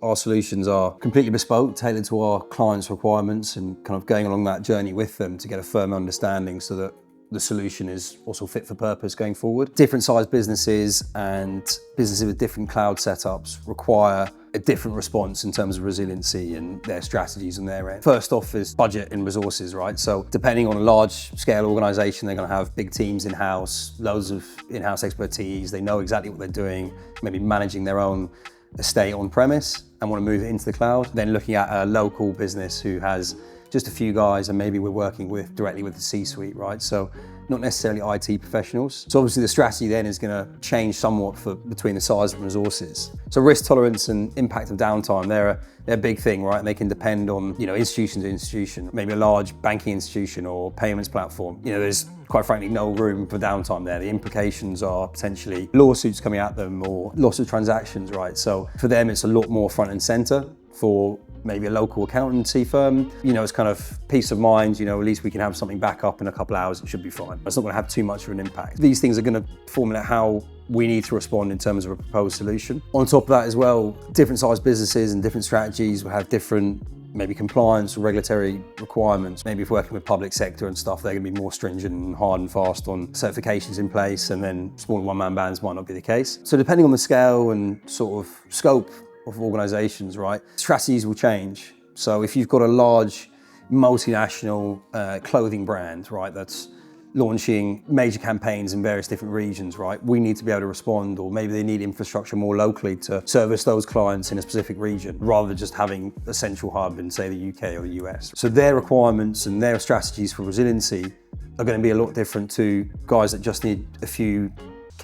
Our solutions are completely bespoke, tailored to our clients' requirements, and kind of going along that journey with them to get a firm understanding so that the solution is also fit for purpose going forward. Different sized businesses and businesses with different cloud setups require a different response in terms of resiliency and their strategies on their end. First off is budget and resources, right? So depending on a large scale organization, they're going to have big teams in-house, loads of in-house expertise. They know exactly what they're doing, maybe managing their own estate on premise and want to move it into the cloud. Then looking at a local business who has just a few guys and maybe we're working directly with the C-suite, right? So not necessarily IT professionals. So obviously the strategy then is going to change somewhat between the size and resources. So risk tolerance and impact of downtime, they're a big thing, right? And they can depend on, institution to institution, maybe a large banking institution or payments platform. There's quite frankly no room for downtime there. The implications are potentially lawsuits coming at them or loss of transactions, right? So for them, it's a lot more front and center. For maybe a local accountancy firm, it's kind of peace of mind, at least we can have something back up in a couple of hours, it should be fine. It's not going to have too much of an impact. These things are going to formulate how we need to respond in terms of a proposed solution. On top of that as well, different sized businesses and different strategies will have different maybe compliance or regulatory requirements. Maybe if working with public sector and stuff, they're going to be more stringent and hard and fast on certifications in place, and then smaller one-man bands might not be the case. So depending on the scale and sort of scope of organizations, right, strategies will change. So if you've got a large multinational clothing brand, right, that's launching major campaigns in various different regions, right, we need to be able to respond, or maybe they need infrastructure more locally to service those clients in a specific region, rather than just having a central hub in, say, the UK or the US. So their requirements and their strategies for resiliency are going to be a lot different to guys that just need a few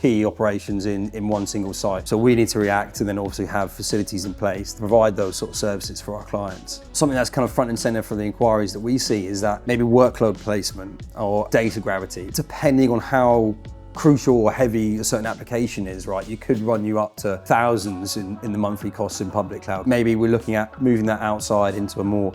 key operations in one single site. So we need to react and then also have facilities in place to provide those sort of services for our clients. Something that's kind of front and center for the inquiries that we see is that maybe workload placement or data gravity, depending on how crucial or heavy a certain application is, right, you could run you up to thousands in the monthly costs in public cloud. Maybe we're looking at moving that outside into a more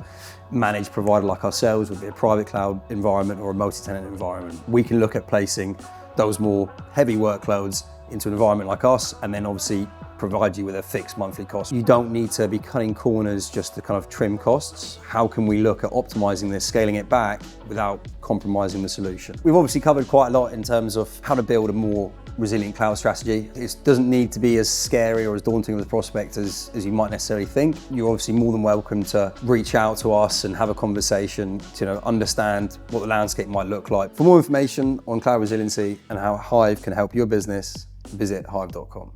managed provider like ourselves, would be a private cloud environment or a multi-tenant environment. We can look at placing those more heavy workloads into an environment like us, and then obviously provide you with a fixed monthly cost. You don't need to be cutting corners just to kind of trim costs. How can we look at optimizing this, scaling it back without compromising the solution? We've obviously covered quite a lot in terms of how to build a more resilient cloud strategy. It doesn't need to be as scary or as daunting of a prospect as you might necessarily think. You're obviously more than welcome to reach out to us and have a conversation to understand what the landscape might look like. For more information on cloud resiliency and how Hyve can help your business, visit hyve.com.